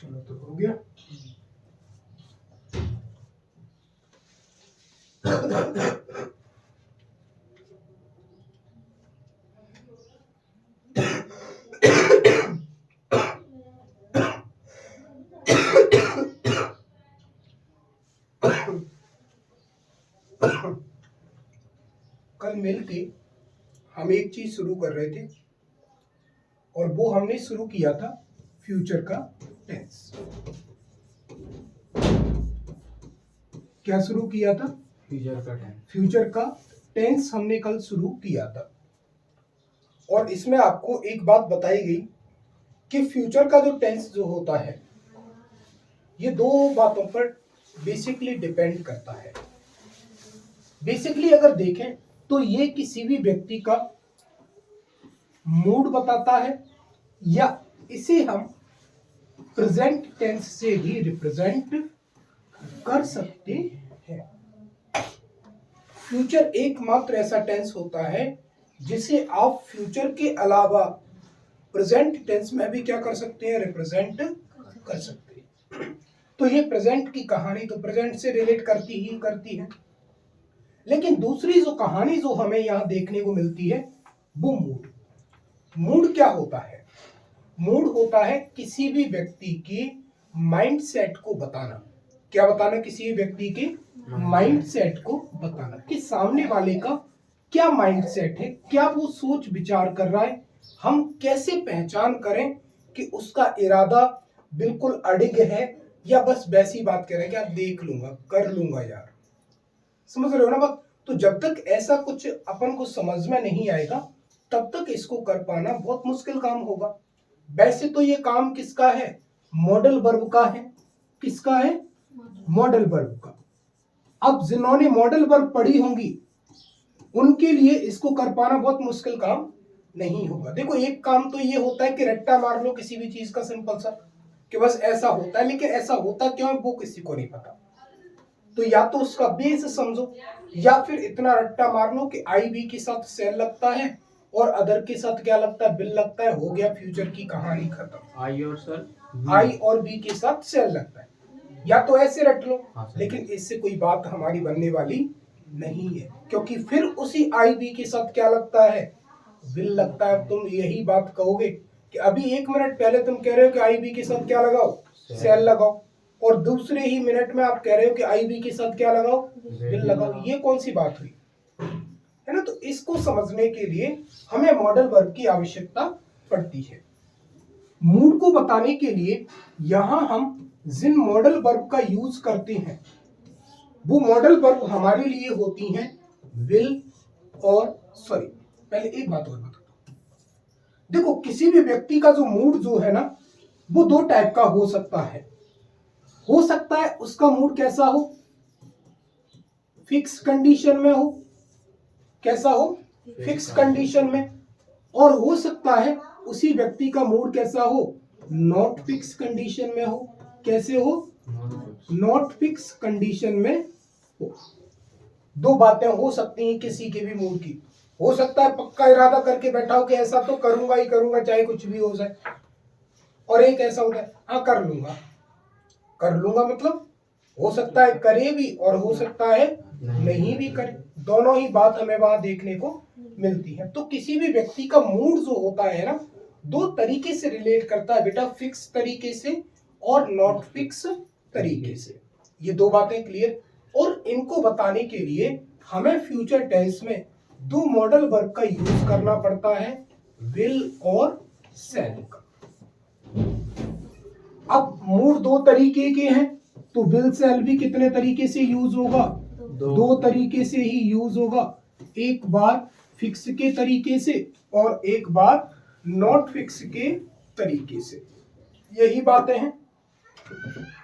चलो तो हो गया। कल मिलके हम एक चीज शुरू कर रहे थे और वो हमने शुरू किया था फ्यूचर का टेंस। क्या शुरू किया था? फ्यूचर का टेंस हमने कल शुरू किया था। और इसमें आपको एक बात बताई गई कि फ्यूचर का जो टेंस जो होता है ये दो बातों पर बेसिकली डिपेंड करता है। बेसिकली अगर देखें तो ये किसी भी व्यक्ति का मूड बताता है या इसे हम प्रेजेंट टेंस से भी रिप्रेजेंट कर सकते हैं। फ्यूचर एकमात्र ऐसा टेंस होता है जिसे आप फ्यूचर के अलावा प्रेजेंट टेंस में भी क्या कर सकते हैं? रिप्रेजेंट कर सकते हैं। तो ये प्रेजेंट की कहानी तो प्रेजेंट से रिलेट करती है। लेकिन दूसरी जो कहानी जो हमें यहां देखने को मिलती है वो मूड क्या होता है? मूड होता है किसी भी व्यक्ति के माइंडसेट को बताना। क्या बताना? किसी भी व्यक्ति के माइंडसेट को बताना कि सामने वाले का क्या माइंडसेट है, क्या वो सोच विचार कर रहा है। हम कैसे पहचान करें कि उसका इरादा बिल्कुल अडिग है या बस वैसी बात कह रहे हैं कि यार देख लूंगा, कर लूंगा यार। समझ रहे हो ना बात? तो जब तक ऐसा कुछ अपन को समझ में नहीं आएगा तब तक इसको कर पाना बहुत मुश्किल काम होगा। वैसे तो ये काम किसका है? मॉडल वर्ब का है। किसका है? मॉडल वर्ब का। अब जिन्होंने मॉडल वर्ब पढ़ी होंगी उनके लिए इसको कर पाना बहुत मुश्किल काम नहीं होगा। देखो एक काम तो ये होता है कि रट्टा मार लो किसी भी चीज का, सिंपल सा कि बस ऐसा होता है, लेकिन ऐसा होता क्यों है वो किसी को नहीं पता। तो या तो उसका बेस समझो या फिर इतना रट्टा मार लो कि आई बी के साथ सेल लगता है और अदर के साथ क्या लगता है? बिल लगता है। हो गया फ्यूचर की कहानी खत्म। आई और बी के साथ सेल लगता है। या तो ऐसे रट लो, लेकिन इससे कोई बात हमारी बनने वाली नहीं है क्योंकि फिर उसी आई बी के साथ क्या लगता है? बिल लगता है। तुम यही बात कहोगे कि अभी 1 मिनट पहले तुम कह रहे हो कि आई बी के साथ क्या लगाओ? सेल लगाओ, और दूसरे ही मिनट में आप कह रहे हो कि आई बी के साथ क्या लगाओ? बिल लगाओ। ये कौन सी बात हुई? है ना? तो इसको समझने के लिए हमें मॉडल वर्ब की आवश्यकता पड़ती है। मूड को बताने के लिए यहां हम जिन मॉडल वर्ब का यूज करते हैं वो मॉडल वर्ब हमारे लिए होती हैं विल और सॉरी। पहले एक बात और बताता हूं। देखो किसी भी व्यक्ति का जो मूड जो है ना वो दो टाइप का हो सकता है। हो सकता है उसका मूड कैसा हो? फिक्स कंडीशन में हो। कैसा हो? फिक्स कंडीशन में। और हो सकता है उसी व्यक्ति का मूड कैसा हो? नॉट फिक्स कंडीशन में हो। कैसे हो? नॉट फिक्स कंडीशन में हो। दो बातें हो सकती हैं किसी के भी मूड की। हो सकता है पक्का इरादा करके बैठा हो कि ऐसा तो करूंगा ही करूंगा चाहे कुछ भी हो जाए, और एक ऐसा होता है हाँ कर लूंगा। कर लूंगा मतलब हो सकता है करे भी और हो सकता है नहीं भी करे। दोनों ही बात हमें वहां देखने को मिलती है। तो किसी भी व्यक्ति का मूड जो होता है ना दो तरीके से रिलेट करता है बेटा, फिक्स तरीके से और नॉट फिक्स तरीके से। ये दो बातें क्लियर। और इनको बताने के लिए हमें फ्यूचर टेंस में दो मॉडल वर्ब का यूज करना पड़ता है, विल और शैल का। अब मूड दो तरीके के हैं तो विल शैल भी कितने तरीके से यूज होगा? दो तरीके से ही यूज होगा। एक बार फिक्स के तरीके से और एक बार नॉट फिक्स के तरीके से। यही बातें हैं,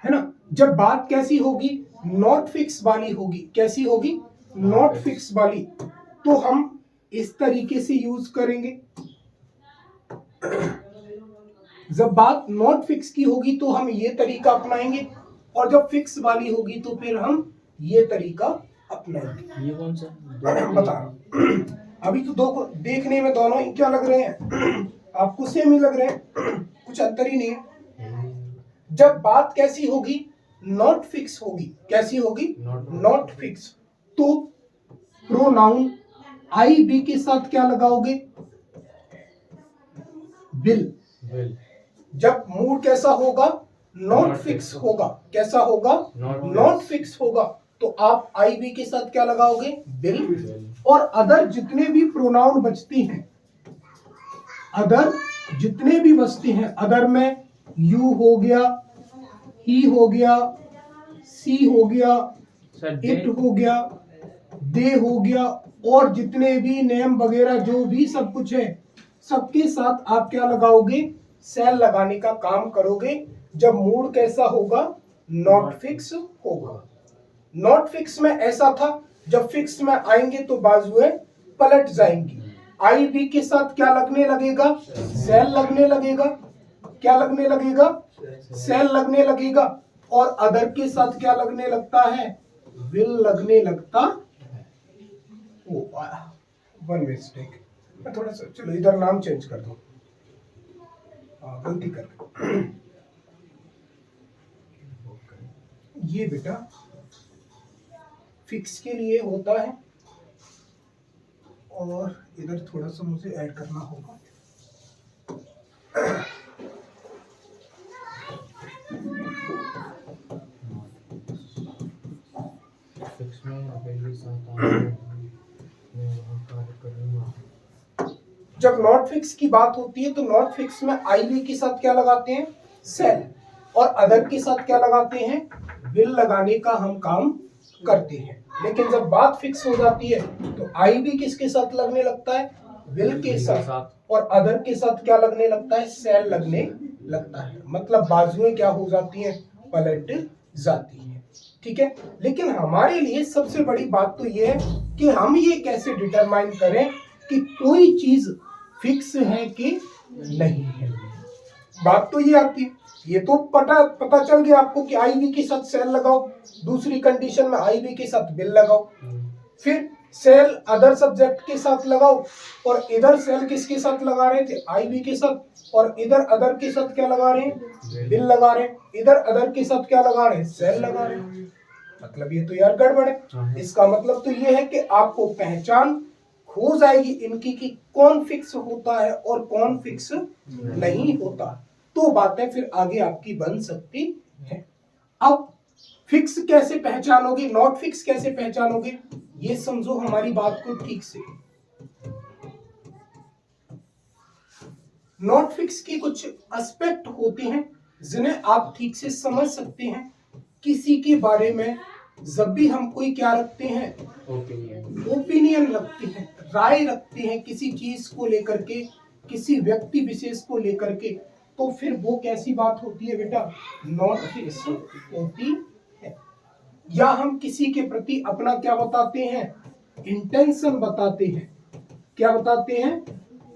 है ना? जब बात कैसी होगी? नॉट फिक्स वाली होगी। कैसी होगी? नॉट फिक्स वाली। तो हम इस तरीके से यूज करेंगे। जब बात नॉट फिक्स की होगी तो हम ये तरीका अपनाएंगे, और जब फिक्स वाली होगी तो फिर हम ये तरीका अपनाएंगे। ये कौन सा बता अभी तो दो को देखने में दोनों ही क्या लग रहे हैं? आपको सेम ही लग रहे हैं, कुछ अंतर ही नहीं है। जब बात कैसी होगी, नॉट फिक्स होगी, कैसी होगी, नॉट फिक्स, तो प्रोनाउन आई बी के साथ क्या लगाओगे, विल। जब मूड कैसा होगा, नॉट फिक्स होगा, कैसा होगा, नॉट फिक्स होगा, तो आप आई बी के साथ क्या लगाओगे, विल। और अदर जितने भी प्रोनाउन बचती हैं, अदर जितने भी बचते हैं, अदर में यू हो गया, ही हो गया, सी हो गया, इट हो गया, दे हो गया, और जितने भी नेम वगैरह जो भी सब कुछ है, सबके साथ आप क्या लगाओगे, सेल लगाने का काम करोगे। जब मूड कैसा होगा, नॉट फिक्स होगा। नॉट फिक्स में ऐसा था, जब फिक्स में आएंगे तो बाजुएं पलट जाएंगी। आई बी के साथ क्या लगने लगेगा, सेल लगने लगेगा, क्या लगने लगेगा, सेल लगने लगेगा। और अदर के साथ क्या लगने लगता है, विल लगने लगता है। वन मिस्टेक, मैं थोड़ा सा, चलो इधर नाम चेंज कर दो, गलती कर ये बेटा फिक्स के लिए होता है, और इधर थोड़ा सा मुझे ऐड करना होगा। फिक्स में जब नॉट फिक्स की बात होती है तो नॉट फिक्स में आई बी के साथ क्या लगाते हैं, सेल, और अदर के साथ क्या लगाते हैं, विल लगाने का हम काम करते हैं। लेकिन जब बात फिक्स हो जाती है तो आई बी किसके साथ लगने लगता है, विल के साथ, और अदर के साथ क्या लगने लगता है, सेल लगने लगता है। मतलब बाजुएं क्या हो जाती हैं, पलट जाती हैं। ठीक है, लेकिन हमारे लिए सबसे बड़ी बात तो ये है कि हम ये कैसे डिटरमाइन करें कि कोई चीज फिक्स है कि नहीं है। बात तो ये आती है, ये तो पता चल गया आपको कि आई बी के साथ सेल लगाओ, दूसरी कंडीशन में आई बी के साथ विल लगाओ, फिर सेल अदर सब्जेक्ट के साथ लगाओ, और इधर सेल किसके साथ लगा रहे थे, आई बी के साथ, और इधर अदर के साथ क्या लगा रहे हैं, विल लगा रहे हैं, इधर अदर के साथ क्या लगा रहे हैं, सेल लगा रहे हैं। मतलब ये तो यार गड़बड़ है। इसका मतलब तो ये है कि आपको पहचान हो जाएगी इनकी कि कौन फिक्स होता है और कौन फिक्स नहीं होता, तो बातें फिर आगे आपकी बन सकती है। अब फिक्स कैसे पहचानोगे, नॉट फिक्स कैसे पहचानोगे, ये समझो हमारी बात को ठीक से। नॉट फिक्स की कुछ एस्पेक्ट होते हैं जिन्हें आप ठीक से समझ सकते हैं। किसी के बारे में जब भी हम कोई क्या रखते हैं, ओपिनियन रखते हैं, राय रखते हैं किसी चीज को लेकर के, किसी व्यक्ति विशेष को लेकर के, तो फिर वो कैसी बात होती है बेटा, नॉट फिक्स होती है। या हम किसी के प्रति अपना क्या बताते हैं, इंटेंशन बताते हैं, क्या बताते हैं,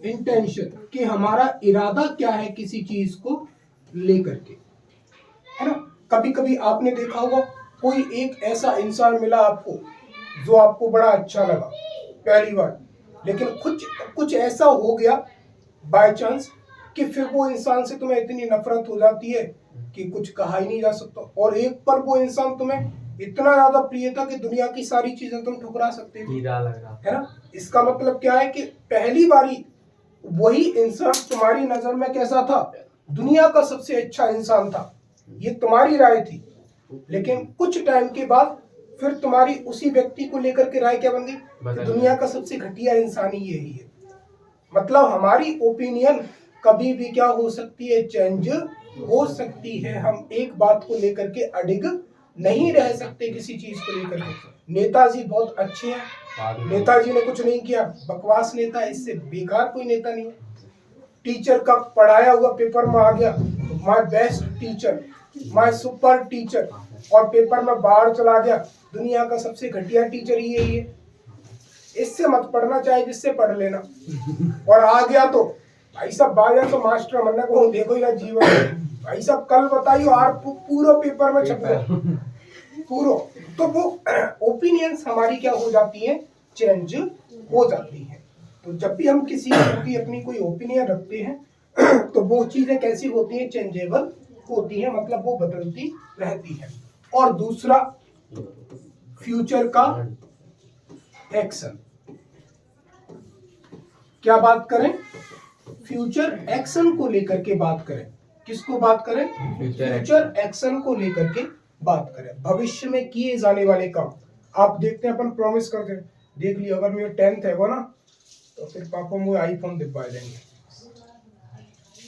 इंटेंशन, कि हमारा इरादा क्या है किसी चीज को लेकर के, है ना। कभी कभी आपने देखा होगा कोई एक ऐसा इंसान मिला आपको जो आपको बड़ा अच्छा लगा पहली बार, लेकिन कुछ ऐसा हो गया बाय चांस कि फिर वो इंसान से तुम्हें इतनी नफरत हो जाती है कि कुछ कहा ही नहीं जा सकता, और एक पर वो इंसान तुम्हें इतना ज्यादा प्रिय था कि दुनिया की सारी चीजें तुम ठुकरा सकते थे, है ना। इसका मतलब क्या है कि पहली बारी वही इंसान तुम्हारी नजर में कैसा था, दुनिया का सबसे अच्छा इंसान था, ये तुम्हारी राय थी, लेकिन कुछ टाइम के बाद फिर तुम्हारी उसी व्यक्ति को लेकर के राय क्या बन गई, दुनिया का सबसे घटिया इंसान ही यही है। मतलब हमारी ओपिनियन कभी भी क्या हो सकती है, चेंज हो सकती है। हम एक बात को लेकर के अडिग नहीं रह सकते किसी चीज को लेकर के। नेताजी बहुत अच्छे हैं, नेताजी ने कुछ नहीं किया, बकवास नेता है, इससे बेकार कोई नेता नहीं है। टीचर का पढ़ाया हुआ पेपर में आ गया, my best teacher, my super teacher, और पेपर में बाहर चला गया, दुनिया का सबसे घटिया टीचर ही यही है। इससे मत पढ़ना, चाहे जिससे पढ़ लेना। और आ गया तो भाई साहब बाजा तो मास्टर मन्ना को देखो या जीवन भाई साहब कल बताइयो और पूरा पेपर में छप गया पूरा। तो वो ओपिनियंस हमारी क्या हो जाती है, चेंज हो जाती है। तो जब भी हम किसी की अपनी कोई ओपिनियन रखते हैं तो वो चीजें कैसी होती हैं, चेंजेबल होती है, मतलब वो बदलती रहती है। और दूसरा फ्यूचर का एक्शन। क्या बात करें? फ्यूचर एक्शन को लेकर के बात करें। किसको बात करें? फ्यूचर एक्शन को लेकर के बात करें, भविष्य में किए जाने वाले काम। आप देखते हैं, अपन प्रॉमिस करते हैं, देख लियो अगर मेरे 10th है वो ना, तो फिर पापा मुझे आईफोन दिलवा देंगे।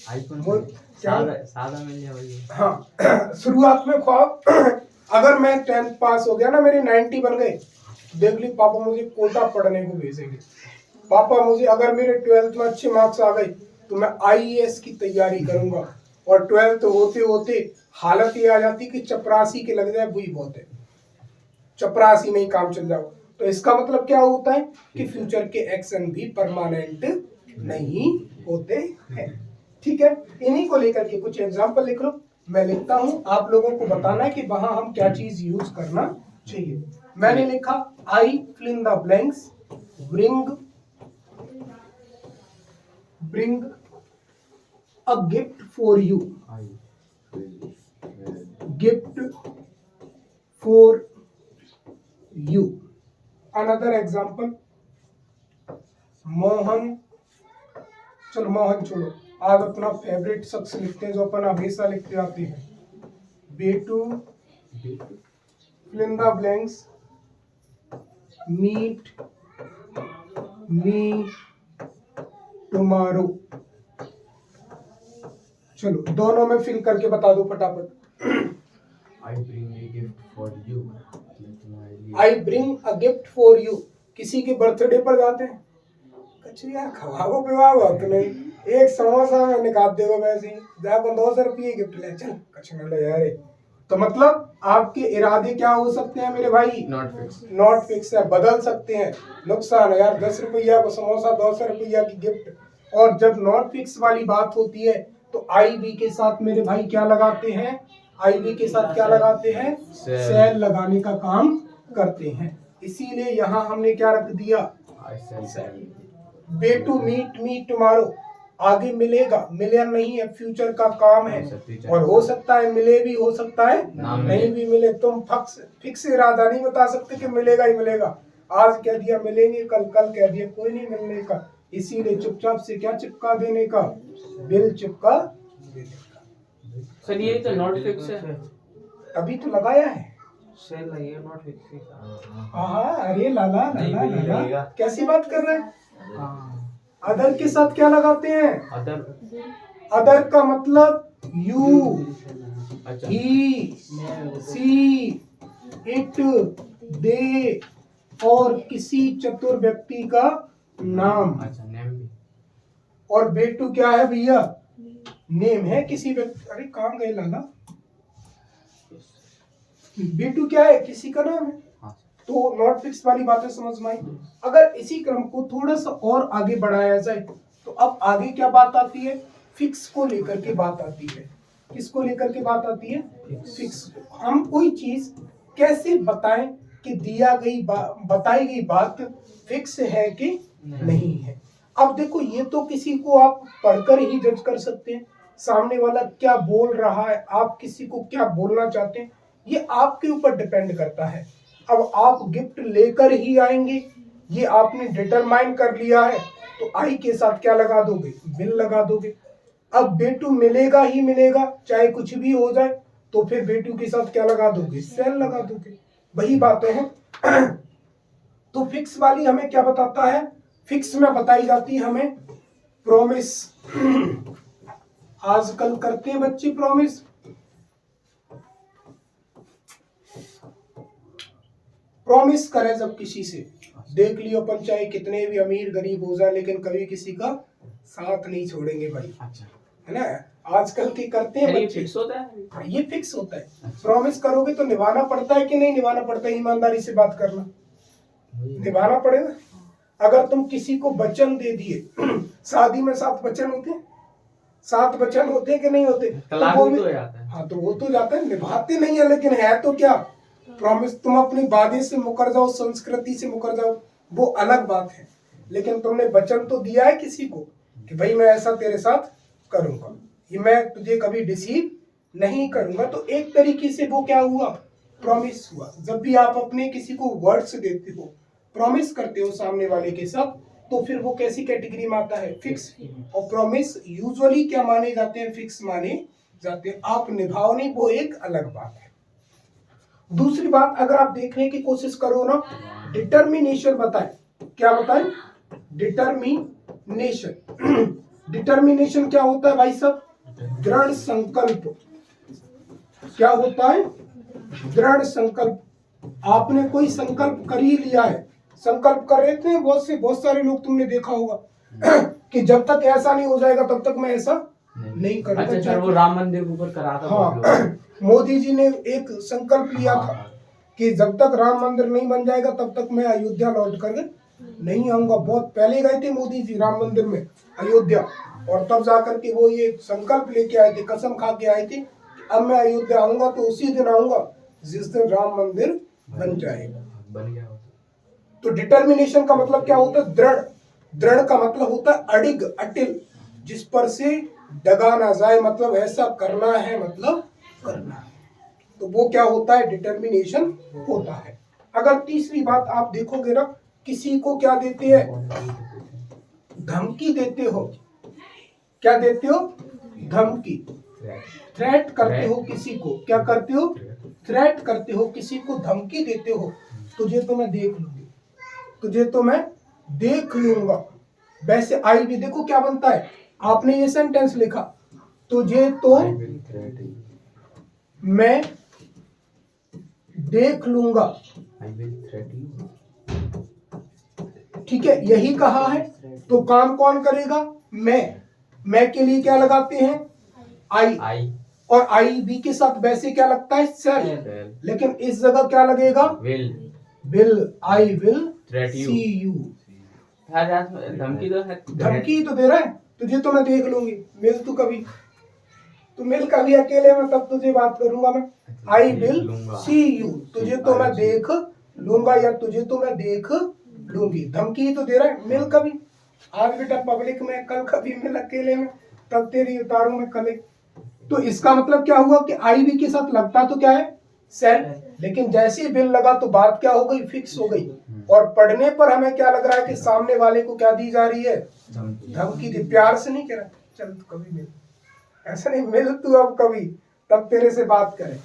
आईफोन वो सादा मिल जाए वही। हाँ शुरुआत में ख्वाब अगर मैं 10th पास हो गया ना, मेरे 90 बन गए, देख ली पापा मुझे कोटा पढ़ने को भेजेंगे। पापा मुझे अगर मेरे 12th में अच्छे मार्क्स आ गए तो मैं आईएएस की तैयारी करूंगा। और 12th होते होते हालत ये आ जाती कि चपरासी के लग जाए, बुरी बहुत है, चपरासी में ही काम चल जाओ। तो इसका मतलब क्या होता है कि फ्यूचर के एक्शन भी परमानेंट नहीं होते हैं। ठीक है, इन्हीं को लेकर के कुछ एग्जांपल लिख लो, मैं लिखता हूं, आप लोगों को बताना है कि वहां हम क्या चीज यूज करना चाहिए। मैंने लिखा I fill in the blanks, bring a gift for you, gift for you. Another example, Mohan, चलो मोहन छोड़ो, आज अपना फेवरेट शख्स लिखते हैं जो अपन हमेशा लिखते आते हैं, बेटू fill in the blanks meet me tomorrow. चलो दोनों में फिल करके बता दो फटाफट। I bring a gift for you, I bring a gift for you, किसी के बर्थडे पर जाते हैं, कच्छ यार खवाओ पिवाओ तो नहीं, एक समोसा में निकाल देगा वैसे ही, जाकर 200 रुपये गिफ्ट ले, चल कच्छ न ले यार। तो मतलब आपके इरादे क्या हो सकते हैं मेरे भाई? नॉट फिक्स है, बदल सकते हैं। नुकसान है यार, 10 रुपया को समोसा, 200 रुपया की गिफ्ट। और जब नॉट फिक्स वाली बात होती है तो आई बी के साथ मेरे भाई क्या लगाते हैं? आई बी के साथ क्या लगाते हैं? सेल लगाने का काम करते हैं। इसीलिए यहाँ हमने क्या रख दिया? बेटू मीट मी टुमारो, आगे मिलेगा, मिले नहीं है, फ्यूचर का काम है, और हो सकता है मिले भी, हो सकता है नहीं भी मिले। तुम फिक्स इरादा नहीं बता सकते कि मिलेगा ही मिलेगा। आज कह दिया मिलेंगे, कल कह दिया कोई नहीं मिलने का। इसीलिए चुपचाप से क्या चिपका देने का? बिल चिपका देने का। सर ये तो नॉट फिक्स है, अभी तो लगाया है। सेल नहीं है, नॉट फिक्स है। हाँ अरे लाला लाला लाला कैसी बात कर रहे हैं? हाँ अदर के साथ क्या लगाते हैं? अदर, अदर का मतलब यू, अच्छा, ही, सी, इट, दे और किसी चतुर व्यक्ति का नाम। अच्छा नेम भी। और बेटू क्या है भैया? नेम है किसी व्यक्ति। अरे कहाँ गए लाला? बेटू क्या है? किसी का नाम है। तो नॉट फिक्स वाली बातें समझ में आई। अगर इसी क्रम को थोड़ा सा और आगे बढ़ाया जाए तो अब आगे क्या बात आती है? फिक्स को लेकर के बात आती है। किसको लेकर के बात आती है? फिक्स। हम कोई चीज कैसे बताएं कि बताई गई बात फिक्स है कि नहीं है। अब देखो, ये तो किसी को आप पढ़कर ही जज कर सकते हैं, सामने वाला क्या बोल रहा है, आप किसी को क्या बोलना चाहते हैं, ये आपके ऊपर डिपेंड करता है। अब आप गिफ्ट लेकर ही आएंगे, ये आपने डिटरमाइन कर लिया है, तो आई के साथ क्या लगा दोगे? बिल लगा दोगे। अब बेटू मिलेगा ही मिलेगा, चाहे कुछ भी हो जाए, तो फिर बेटू के साथ क्या लगा दोगे? सेल लगा दोगे। वही बातें हैं। तो फिक्स वाली हमें क्या बताता है? फिक्स में बताई जाती है हमें प्रॉमिस। आजकल करते हैं बच्चे प्रॉमिस। प्रॉमिस करें जब किसी से, देख लियो अपन चाहे कितने भी अमीर गरीब हो जाए, लेकिन कभी किसी का साथ नहीं छोड़ेंगे भाई। अच्छा, है ना? आजकल की करते हैं ये बच्चे। फिक्स होता है, ये फिक्स होता है। प्रॉमिस करोगे तो निभाना पड़ता है कि नहीं निभाना पड़ता है? ईमानदारी से बात करना, निभाना पड़ेगा। अगर तुम किसी को वचन दे दिए, शादी में 7 वचन होते हैं, 7 वचन होते हैं कि नहीं होते? तलाक वो भी भी तो जाता है। हाँ, तो वो तो जाता है, निभाते नहीं है, लेकिन है तो क्या? प्रॉमिस। तुम अपनी वादे से मुकर जाओ, संस्कृति से मुकर जाओ, वो अलग बात है, लेकिन तुमने वचन तो दिया है किसी को कि भाई मैं ऐसा तेरे साथ करूंगा, ये मैं तुझे कभी डिसीव नहीं करूंगा, तो एक तरीके से वो क्या हुआ, प्रॉमिस हुआ। जब भी आप अपने किसी को वर्ड्स देते हो, प्रॉमिस करते हो सामने वाले के साथ, तो फिर वो कैसी कैटेगरी में आता है, फिक्स। और प्रॉमिस यूजुअली क्या माने जाते हैं, फिक्स माने जाते हैं। आप निभाओ नहीं, वो एक अलग बात है। दूसरी बात, अगर आप देखने की कोशिश करो ना, डिटर्मिनेशन बताएं, क्या बताएं, डिटर्मिनेशन। डिटर्मिनेशन क्या होता है भाई साहब, दृढ़ संकल्प। क्या होता है, दृढ़ संकल्प। आपने कोई संकल्प कर ही लिया है, संकल्प कर रहे थे बहुत सारे लोग तुमने देखा होगा कि जब तक ऐसा नहीं हो जाएगा तब तक मैं ऐसा नहीं करूंगा। अच्छा सर, वो राम मंदिर के ऊपर करा था बहुत हाँ, लोग। मोदी जी ने एक संकल्प लिया था कि जब तक राम मंदिर नहीं बन जाएगा तब तक मैं अयोध्या लौट कर नहीं आऊंगा। बहुत पहले गए थे मोदी जी राम मंदिर में, अयोध्या, और तब जाकर के वो ये संकल्प लेके आए थे, कसम खा के आए थे, अब मैं अयोध्या आऊंगा तो उसी दिन आऊंगा जिस दिन राम मंदिर बन जाएगा। बन गया। तो डिटर्मिनेशन का मतलब क्या होता है, दृढ़। दृढ़ का मतलब होता है अडिग, अटिल, जिस पर से दगा ना जाए, मतलब ऐसा करना है, मतलब करना है। तो वो क्या होता है, डिटर्मिनेशन होता है। अगर तीसरी बात आप देखोगे ना, किसी को क्या देते हैं, धमकी देते हो। क्या देते हो, धमकी, थ्रेट करते हो किसी को। क्या करते हो, थ्रेट करते हो किसी को, धमकी देते हो। तुझे तो मैं देख लूंगी, तुझे तो मैं देख लूंगा। वैसे आई भी देखो क्या बनता है, आपने ये सेंटेंस लिखा, तुझे तो मैं देख लूंगा, ठीक है, यही कहा है। तो काम कौन करेगा, मैं के लिए क्या लगाते हैं, आई, और आई बी के साथ वैसे क्या लगता है, सेल, लेकिन इस जगह क्या लगेगा, will, I will see you. धमकी तो है, धमकी तो दे रहा है, तुझे तो मैं देख लूंगी, मिल तू कभी, तू मिल कभी अकेले में, तब तुझे बात करूंगा मैं। आई विल सी यू, तुझे तो मैं देख लूंगा, या तुझे तो मैं देख लूंगी। धमकी तो दे रहा है, मिल कभी, आज बेटा पब्लिक में, कल कभी मिल अकेले में, तब तेरी उतारूं मैं कले। तो इसका मतलब क्या हुआ कि आई बी के साथ लगता तो क्या है, सेल, लेकिन जैसे ही बिल लगा तो बात क्या हो गई, फिक्स हो गई। और पढ़ने पर हमें क्या लग रहा है कि सामने वाले को क्या दी जा रही है, धमकी दी। प्यार से नहीं कह रहा चल तू कभी मिल, ऐसा नहीं, मिल तू अब कभी, तब तेरे से बात करें।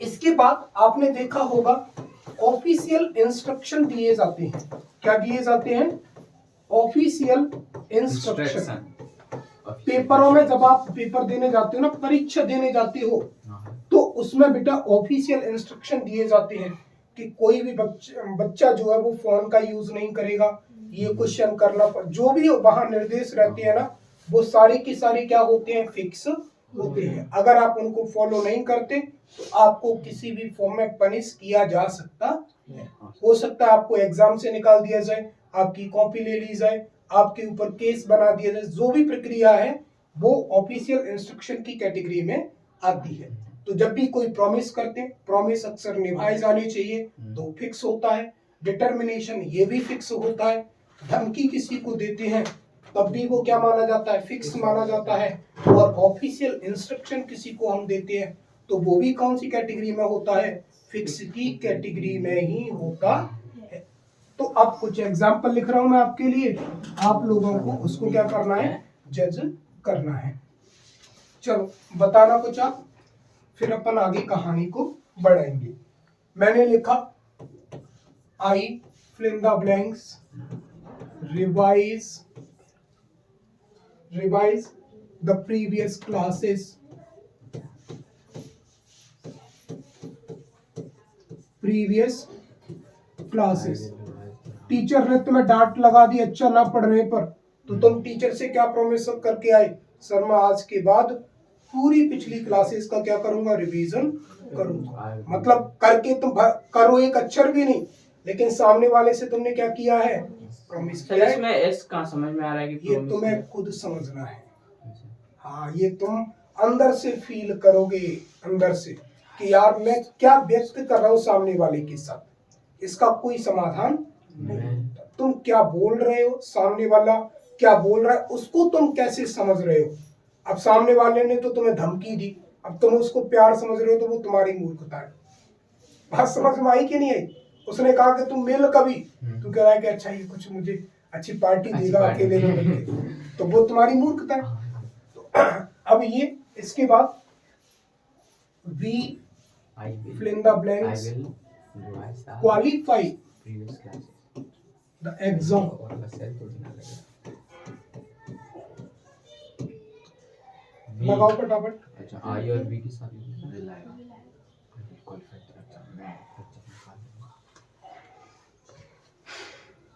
इसके बाद आपने देखा होगा ऑफिशियल इंस्ट्रक्शन दिए जाते हैं। क्या दिए जाते हैं, ऑफिशियल इंस्ट्रक्शन। पेपरों में जब आप पेपर देने जाते हो ना, परीक्षा देने जाते हो, तो उसमें बेटा ऑफिशियल इंस्ट्रक्शन दिए जाते हैं कि कोई भी बच्चा जो है वो फोन का यूज नहीं करेगा, ये क्वेश्चन करना, जो भी वहां निर्देश रहते हैं ना, वो सारे के सारे क्या होते हैं, फिक्स होते हैं। अगर आप उनको फॉलो नहीं करते तो आपको किसी भी फॉर्म में पनिश किया जा सकता है। हो सकता है आपको एग्जाम से निकाल दिया जाए, आपकी कॉपी ले ली जाए, आपके ऊपर केस बना दिया जाए, जो भी प्रक्रिया है वो ऑफिशियल इंस्ट्रक्शन की कैटेगरी में आती है। तो जब भी कोई प्रॉमिस करते हैं, प्रॉमिस अक्सर निभाए जाने चाहिए, तो फिक्स होता है। डिटर्मिनेशन ये भी फिक्स होता है। धमकी किसी को देते हैं तब भी वो क्या माना जाता है, फिक्स माना जाता है। और ऑफिशियल इंस्ट्रक्शन किसी को हम देते हैं तो वो भी कौन सी कैटेगरी में होता है, फिक्स की कैटेगरी में ही होता है। तो अब कुछ एग्जाम्पल लिख रहा हूं मैं आपके लिए, आप लोगों को उसको क्या करना है, जज करना है। चलो बताना कुछ आप, फिर अपन आगे कहानी को बढ़ाएंगे। मैंने लिखा आई fill in the blanks, revise the previous classes, teacher ने तुम्हें डांट लगा दी अच्छा ना पढ़ने पर, तो तुम टीचर से क्या प्रॉमिस करके आए, सर मैं आज के बाद पूरी पिछली क्लासेस का क्या करूंगा, रिवीजन करूंगा। मतलब करके तुम करो एक अक्षर भी नहीं, लेकिन सामने वाले से तुमने क्या किया है, प्रॉमिस किया है। इसमें एस कहाँ समझ में आ रहा है कि ये तुम्हें खुद समझना है। हाँ, ये तुम अंदर से फील करोगे, अंदर से कि यार मैं क्या व्यक्त कर रहा हूँ सामने वाले के साथ, इसका कोई समाधान नहीं। तुम क्या बोल रहे हो, सामने वाला क्या बोल रहा है, उसको तुम कैसे समझ रहे हो। अब सामने वाले ने तो तुम्हें धमकी दी, अब तुम उसको प्यार समझ रहे हो, तो वो तुम्हारी मूर्खता है। बात समझ में आई कि नहीं आई? उसने कहा कि तुम मिल कभी, तू कह रहा है कि अच्छा ये कुछ मुझे अच्छी पार्टी अच्छी देगा पार्टी अकेले में देगा। बैठ के, तो वो तुम्हारी मूर्खता है। तो अब ये इसके बाद we I will. fill in the I blanks, will revise the qualify previous classes. the exam और बसेल तो देना लगेगा। V- लगाओ फटाफट। अच्छा आई और बी की सारी will आएगा। Qualified for exam। मैं exam निकाल लूंगा।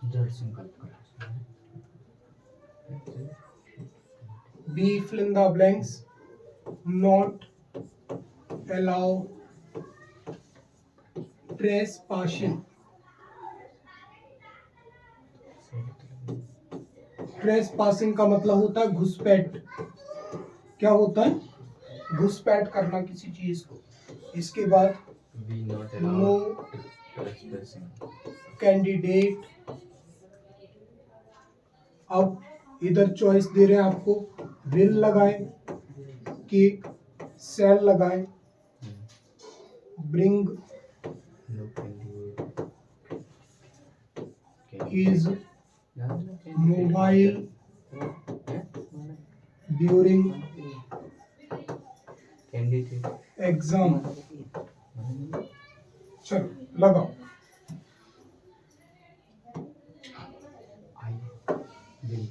जड़ संकल्प कर। B fill in the blanks, not allow trespassing. Trespassing का मतलब होता है घुसपैठ। क्या होता है? घुसपैठ करना किसी चीज को। इसके बाद We not no allow trespassing. Candidate, अब इधर चॉइस दे रहे हैं आपको, विल लगाएं कि सेल लगाएं, bring No candidate. Is mobile during Candidate. Exam. चलो लगाओ। I will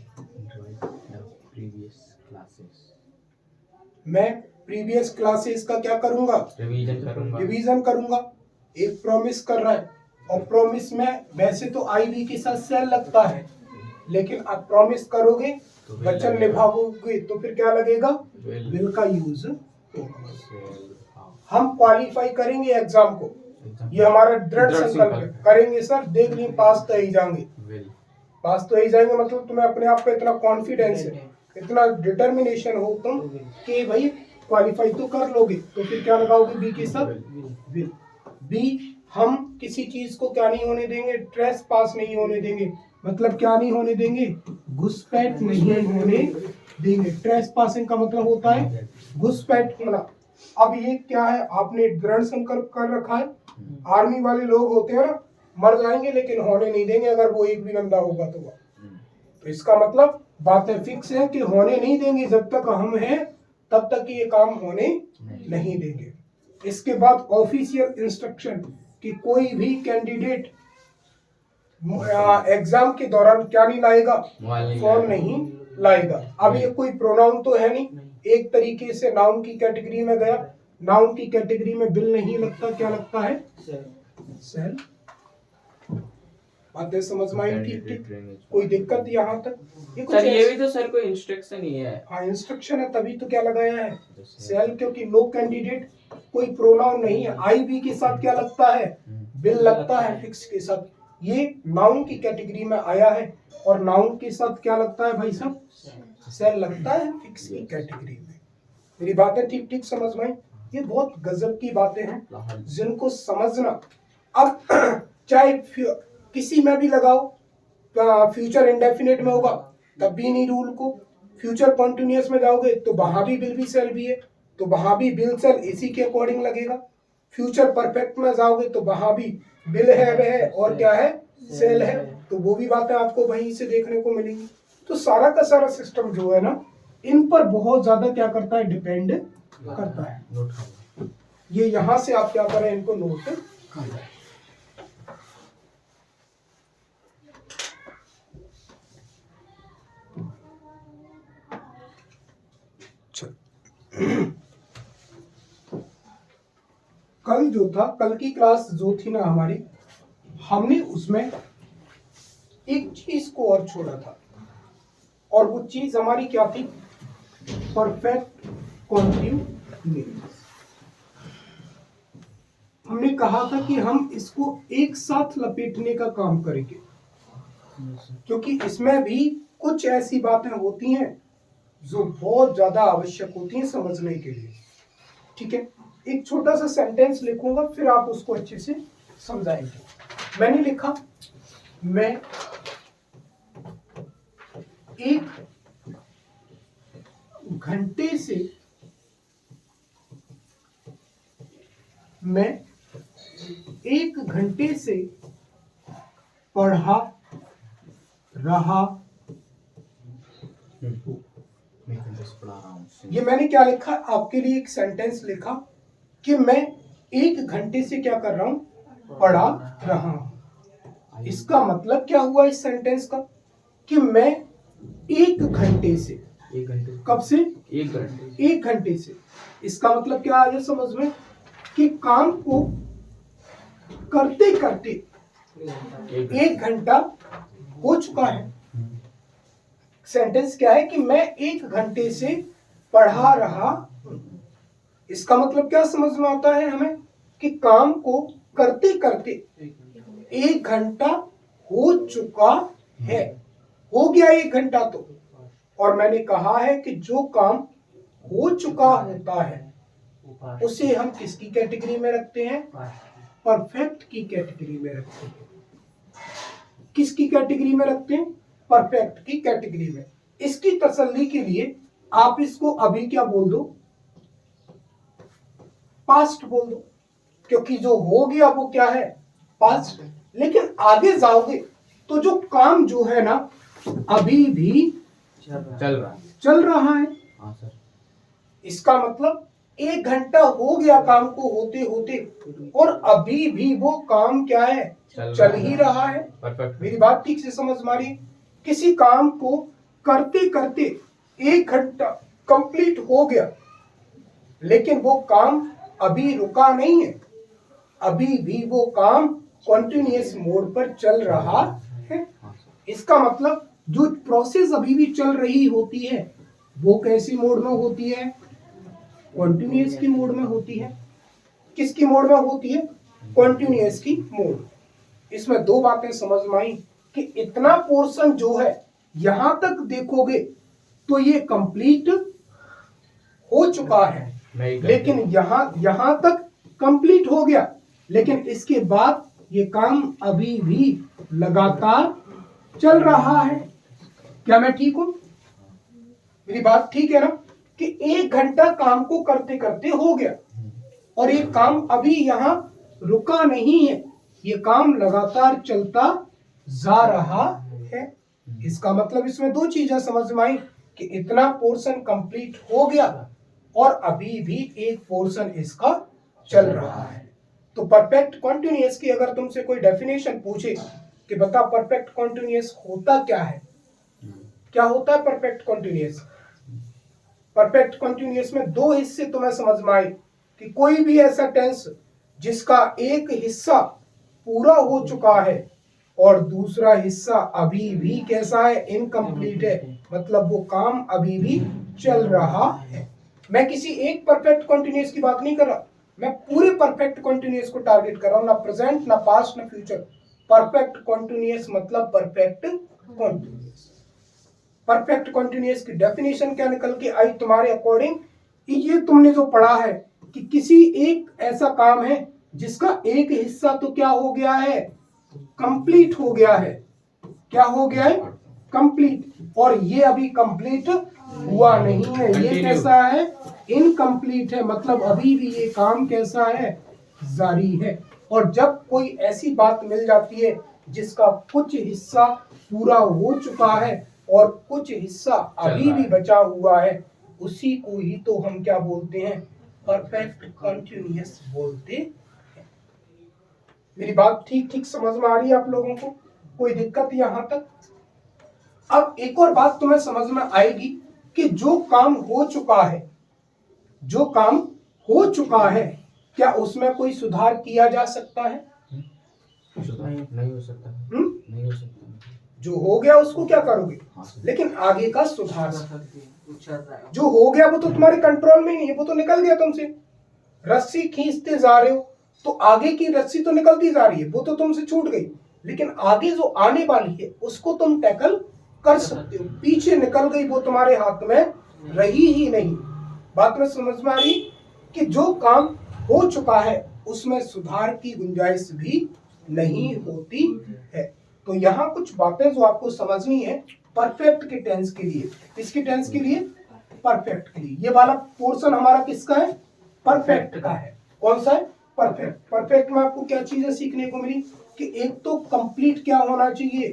revise the previous classes. मैं प्रीवियस क्लासेस का क्या करूंगा? रिवीजन करूंगा। रिवीजन करूंगा। एक प्रॉमिस कर रहा है, और प्रॉमिस में वैसे तो आई बी के साथ सेल लगता है, लेकिन आप प्रॉमिस करोगे, तो will वचन लगेगा। निभाओगे, तो फिर क्या लगेगा? Will. विल का यूज। Shall have. हम क्वालिफाई करेंगे एग्जाम को, Exam. ये हमारा दृढ़ दृढ़ संकल्प है। संकल्प। करेंगे सर, देख लिए पास तो ही जाएंगे। Will. पास तो ही जाएंगे मतलब तुम्हें अपने आप पे इतना कॉन्फिडेंस है, इतना डिटर्मिनेशन हो तुम कि भाई क्वालिफाई तो कर लोगे, तो फिर क्या लगाओगे? बी के साथ विल। बी, हम किसी चीज को क्या नहीं होने देंगे? ट्रेस पास नहीं होने देंगे। मतलब क्या नहीं होने देंगे? घुसपैठ नहीं होने देंगे। ट्रेस पासिंग का मतलब होता है घुसपैठ होना। अब ये क्या है? आपने दृढ़ संकल्प कर रखा है। आर्मी वाले लोग होते हैं ना, मर जाएंगे लेकिन होने नहीं देंगे अगर वो एक भी बंदा होगा तो इसका मतलब बातें फिक्स है कि होने नहीं देंगे, जब तक हम हैं तब तक ये काम होने नहीं देंगे। इसके बाद ऑफिशियल इंस्ट्रक्शन कि कोई भी कैंडिडेट एग्जाम के दौरान क्या नहीं लाएगा? फोन नहीं लाएगा। अब ये कोई प्रोनाउन तो है नहीं, एक तरीके से नाउन की कैटेगरी में गया। नाउन की कैटेगरी में बिल नहीं लगता, क्या लगता है? सेल। बातें समझ में आई? ठीक ठीक, कोई दिक्कत यहाँ तक? ये कुछ सर ये ऐसे- भी तो सर कोई इंस्ट्रक्शन ही है। हाँ इंस्ट्रक्शन है, तभी तो क्या लगाया है? सेल, क्योंकि नो कैंडिडेट कोई प्रोनाउन नहीं है। आई बी के साथ क्या लगता है? बिल लगता है फिक्स के साथ। ये नाउन की कैटेगरी में आया है, और नाउन के साथ क्या लगता है भाई साहब? सेल लगता है फिक्स की कैटेगरी में। मेरी बातें ठीक ठीक समझ में आई? ये बहुत गजब की बातें हैं जिनको समझना। अब चाहे किसी में भी लगाओ, फ्यूचर इंडेफिनिट में होगा तब भी नहीं रूल को, फ्यूचर कॉन्टिन्यूअस में जाओगे तो वहां भी बिल भी सेल भी है, तो वहां भी बिल सेल इसी के अकॉर्डिंग लगेगा। फ्यूचर परफेक्ट में जाओगे तो वहां भी बिल है वह और क्या है? सेल है, तो वो भी बातें आपको वहीं से देखने को मिलेंगी। तो सारा का सारा सिस्टम जो है ना, इन पर बहुत ज्यादा क्या करता है? डिपेंड करता है। नोट करना। ये यहां से आप क्या करें? इनको नोट कर लें। कल जो था, कल की क्लास जो थी ना हमारी, हमने उसमें एक चीज को और छोड़ा था, और वो चीज हमारी क्या थी? Perfect continuous. हमने कहा था कि हम इसको एक साथ लपेटने का काम करेंगे, क्योंकि इसमें भी कुछ ऐसी बातें होती हैं जो बहुत ज्यादा आवश्यक होती हैं समझने के लिए। ठीक है, एक छोटा सा सेंटेंस लिखूंगा, फिर आप उसको अच्छे से समझाएंगे। मैंने लिखा, मैं एक घंटे से मैं 1 घंटे से पढ़ा रहा मैं एक घंटे से पढ़ा रहा हूँ। ये मैंने क्या लिखा, आपके लिए एक सेंटेंस लिखा कि मैं 1 घंटे से क्या कर रहा हूं, पढ़ा रहा हूं। इसका मतलब क्या हुआ इस सेंटेंस का कि मैं 1 घंटे से, 1 घंटे कब से, 1 घंटे 1 घंटे से, इसका मतलब क्या आ गया समझ में कि काम को करते करते 1 घंटा हो चुका है। सेंटेंस क्या है कि मैं 1 घंटे से पढ़ा रहा हूं। इसका मतलब क्या समझ में आता है हमें कि काम को करते करते 1 घंटा हो चुका है, हो गया 1 घंटा तो। और मैंने कहा है कि जो काम हो चुका होता है उसे हम किसकी कैटेगरी में रखते हैं, परफेक्ट की कैटेगरी में रखते हैं। किसकी कैटेगरी में रखते हैं, परफेक्ट की कैटेगरी में। इसकी तसल्ली के लिए आप इसको अभी क्या बोल दो, पास्ट बोल दो, क्योंकि जो हो गया वो क्या है, पास्ट। लेकिन आगे जाओगे तो जो काम जो है ना अभी भी चल रहा है। हाँ सर। इसका मतलब 1 घंटा हो गया काम को होते होते और अभी भी वो काम क्या है, चल ही रहा है। परफेक्ट। मेरी बात ठीक से समझ मारी। किसी काम को करते करते 1 घंटा कंप्लीट हो गया लेकिन वो काम अभी रुका नहीं है, अभी भी वो काम कॉन्टिन्यूअस मोड पर चल रहा है। इसका मतलब जो प्रोसेस अभी भी चल रही होती है वो कैसी मोड में होती है, कॉन्टिन्यूअस की मोड में होती है। किसकी मोड में होती है, कॉन्टिन्यूअस की मोड। इसमें 2 बातें समझ में आई कि इतना पोर्शन जो है यहां तक देखोगे तो ये कंप्लीट हो चुका है, लेकिन यहां तक कंप्लीट हो गया, लेकिन इसके बाद ये काम अभी भी लगातार चल रहा है। क्या मैं ठीक हूं, मेरी बात ठीक है ना कि 1 घंटा काम को करते करते हो गया और ये काम अभी यहां रुका नहीं है, ये काम लगातार चलता जा रहा है। इसका मतलब इसमें 2 चीजें समझ में आई कि इतना पोर्शन कंप्लीट हो गया और अभी भी एक पोर्शन इसका चल रहा है। तो परफेक्ट कॉन्टिन्यूअस की अगर तुमसे कोई डेफिनेशन पूछे कि बता परफेक्ट कॉन्टिन्यूअस होता क्या है, क्या होता है परफेक्ट कॉन्टिन्यूअस। परफेक्ट कॉन्टिन्यूअस में 2 हिस्से तुम्हें समझ में आए कि कोई भी ऐसा टेंस जिसका एक हिस्सा पूरा हो चुका है और दूसरा हिस्सा अभी भी कैसा है, इनकम्प्लीट है, मतलब वो काम अभी भी चल रहा है। मैं किसी एक परफेक्ट कॉन्टिन्यूअस की बात नहीं कर रहा, मैं पूरे परफेक्ट कॉन्टिन्यूअस को टारगेट कर रहा हूं, ना प्रेजेंट ना पास्ट ना फ्यूचर। परफेक्ट कॉन्टिन्यूअस मतलब परफेक्ट कॉन्टिन्यूअस। परफेक्ट कॉन्टिन्यूअस की डेफिनेशन क्या निकल के आई तुम्हारे अकॉर्डिंग, ये तुमने जो पढ़ा है कि किसी एक ऐसा काम है जिसका एक हिस्सा तो क्या हो गया है, कंप्लीट हो गया है। क्या हो गया है, कंप्लीट, और ये अभी कंप्लीट हुआ नहीं है, ये कैसा है, इनकम्प्लीट है, मतलब अभी भी ये काम कैसा है, जारी है। और जब कोई ऐसी बात मिल जाती है जिसका कुछ हिस्सा पूरा हो चुका है और कुछ हिस्सा अभी भी बचा हुआ है, उसी को ही तो हम क्या बोलते हैं, परफेक्ट कंटिन्यूअस बोलते हैं। मेरी बात ठीक समझ में आ रही है आप लोगों को, कोई दिक्कत यहां तक। अब एक और बात तुम्हें समझ में आएगी कि जो काम हो चुका है, जो काम हो चुका है, क्या उसमें कोई सुधार किया जा सकता है, नहीं हो सकता। नहीं हो सकता। जो हो गया उसको क्या करोगे, लेकिन आगे का सुधार। जो हो गया वो तो तुम्हारे कंट्रोल में नहीं है, वो तो निकल गया तुमसे। रस्सी खींचते जा रहे हो तो आगे की रस्सी तो निकलती जा रही है, वो तो तुमसे छूट गई, लेकिन आगे जो आने वाली है उसको तुम टैकल कर सकते हो। पीछे निकल गई वो तुम्हारे हाथ में रही ही नहीं। बात में समझ में आ रही कि जो काम हो चुका है उसमें सुधार की गुंजाइश भी नहीं होती है। तो यहाँ कुछ बातें जो आपको समझनी है परफेक्ट के टेंस के लिए, इसके टेंस के लिए परफेक्ट के लिए। ये वाला पोर्शन हमारा किसका है? परफेक्ट का है। कौन सा है? परफेक्ट। परफेक्ट में आपको क्या चीजें सीखने को मिली कि एक तो कंप्लीट क्या होना चाहिए?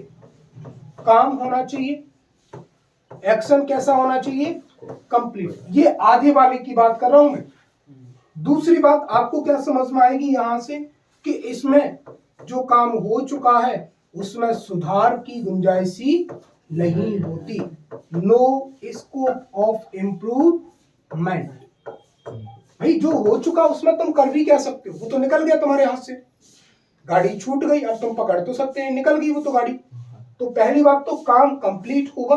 काम होना चाहिए। एक्शन कैसा होना चाहिए? कंप्लीट। ये आधे वाले की बात कर रहा हूं मैं। दूसरी बात आपको क्या समझ में आएगी यहां से कि इसमें जो काम हो चुका है उसमें सुधार की गुंजाइश ही नहीं होती। No scope of improvement. भाई जो हो चुका उसमें तुम कर भी क्या सकते हो? वो तो निकल गया तुम्हारे हाथ से, गाड़ी छूट गई, अब तुम पकड़ तो सकते हैं, निकल गई वो तो गाड़ी। तो पहली बात तो काम कंप्लीट होगा,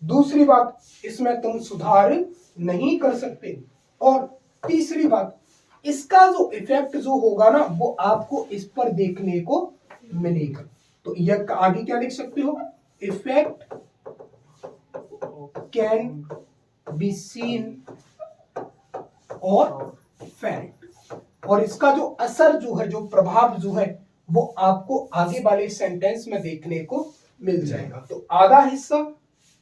दूसरी बात इसमें तुम सुधार नहीं कर सकते, और तीसरी बात इसका जो इफेक्ट जो होगा ना वो आपको इस पर देखने को मिलेगा। तो यह आगे क्या लिख सकते हो? इफेक्ट कैन बी सीन और फेल्ट। और इसका जो असर जो है, जो प्रभाव जो है, वो आपको आगे वाले सेंटेंस में देखने को मिल जाएगा। तो आधा हिस्सा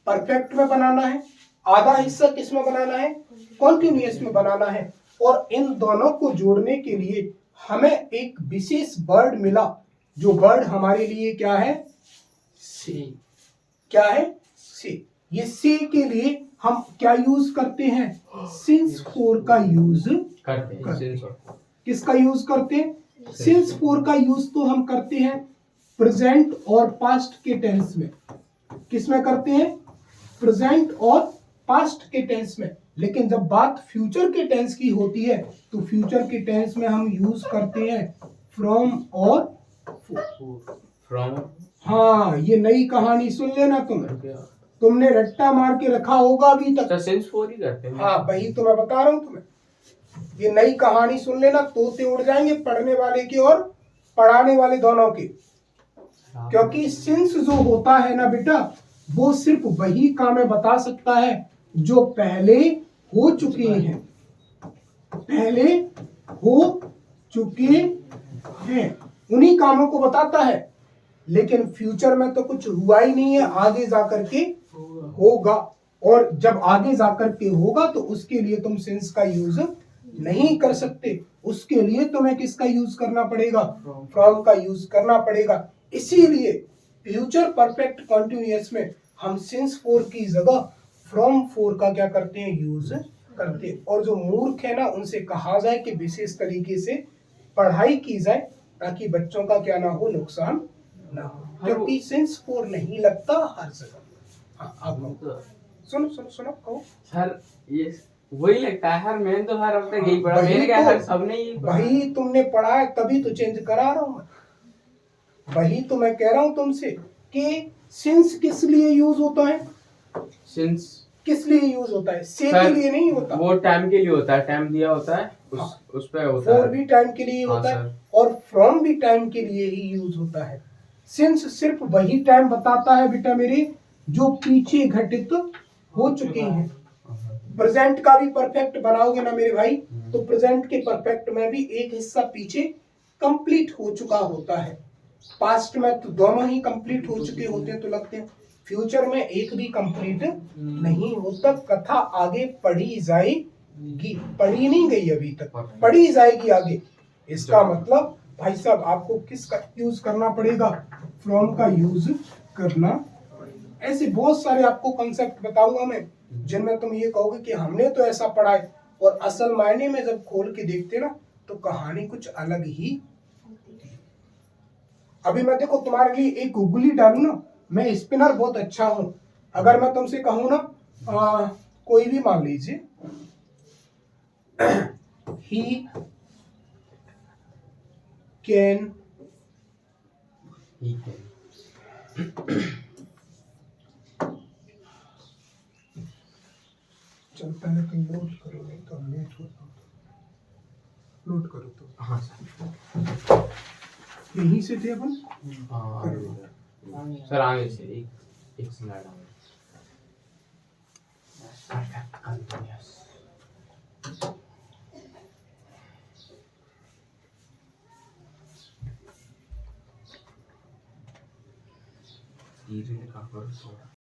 परफेक्ट में बनाना है, आधा हिस्सा किस में बनाना है? कॉन्टिन्यूअस में बनाना है। और इन दोनों को जोड़ने के लिए हमें एक विशेष वर्ड मिला, जो वर्ड हमारे लिए क्या है? से। क्या है? से। ये से के लिए हम क्या यूज करते हैं? सिंस फोर का यूज करते हैं। किसका यूज करते हैं? सिंस फोर का यूज तो हम करते हैं प्रेजेंट और पास्ट के टेंस में। किस में करते हैं? प्रेजेंट और पास्ट के टेंस में। लेकिन जब बात फ्यूचर के टेंस की होती है तो फ्यूचर के टेंस में हम यूज करते हैं फ्रॉम और फ्रॉम। हाँ, ये नई कहानी सुन लेना तुमने रट्टा मार के रखा होगा अभी तक। सेंस फोर ही करते हैं। हाँ, वही तो मैं बता रहा हूँ तुम्हें। ये नई कहानी सुन लेना, तोते उड़ जाएंगे पढ़ने वाले के और पढ़ाने वाले दोनों के। क्योंकि सिंस जो होता है ना बेटा, वो सिर्फ वही कामें बता सकता है जो पहले हो चुके हैं, पहले हो चुके हैं, उन्हीं कामों को बताता है। लेकिन फ्यूचर में तो कुछ हुआ ही नहीं है, आगे जाकर के होगा। और जब आगे जाकर के होगा तो उसके लिए तुम सिंस का यूज नहीं कर सकते, उसके लिए तुम्हें किसका यूज करना पड़ेगा? फ्रॉम का यूज करना पड़ेगा। इसीलिए फ्यूचर परफेक्ट कॉन्टिन्यूअस में हम सिंस फोर की जगह फ्रॉम फोर का क्या करते हैं? यूज करते हैं। और जो मूर्ख है ना उनसे कहा जाए कि विशेष तरीके से पढ़ाई की जाए ताकि बच्चों का क्या ना हो? नुकसान ना हो। क्योंकि सिंस फोर नहीं लगता हर जगह। हाँ, आप सुनो सुनो सुनो कहो। सर ये वही लगता है हर, मैंने तो हर अब तक यही पढ़ा, वही मैंने क्या तो- हर सबने ही पढ़ा। वही तुमने पढ़ा है तभी तो चेंज करा रहा हूं मैं। वही तो मैं कह रहा हूं तुमसे कि सिंस किस लिए यूज होता है? सिंस किस लिए यूज होता है? से सर, के लिए नहीं होता। वो टाइम के लिए होता है, टाइम दिया होता है उस पे होता फोर है। भी टाइम के लिए हाँ, होता है सर। और फ्रॉम भी टाइम के लिए ही यूज होता है। सिंस सिर्फ वही टाइम बताता है बेटा मेरे जो पीछे घटित हो चुके हैं। प्रेजेंट का भी परफेक्ट बनाओगे ना मेरे भाई, तो प्रेजेंट के परफेक्ट में भी एक हिस्सा पीछे कंप्लीट हो चुका होता है। पास्ट में तो दोनों ही कंप्लीट हो चुके होते हैं तो लगते हैं। फ्यूचर में एक भी कंप्लीट नहीं होता। कथा आगे पढ़ी जाएगी, पढ़ी नहीं गई अभी तक, पढ़ी जाएगी आगे। इसका मतलब भाई साहब आपको किसका यूज करना पड़ेगा? फ्रॉम का यूज करना। ऐसे बहुत सारे आपको कॉन्सेप्ट बताऊंगा मैं जिनमें तुम ये कहोगे कि हमने तो ऐसा पढ़ा है, और असल मायने में जब खोल के देखते ना तो कहानी कुछ अलग ही। अभी मैं देखो तुम्हारे लिए एक गुगली डालू ना, मैं स्पिनर बहुत अच्छा हूं। अगर मैं तुमसे कहूं ना कोई भी मान लीजिए ही कैन चल पहले तुम नोट करो, नहीं तो लेट होता। नोट करो तो। हाँ सर। यहीं से थे अपन। सर आगे से एक स्लाइड आगे। Perfect continuous. धीरे लिखा करो थोड़ा।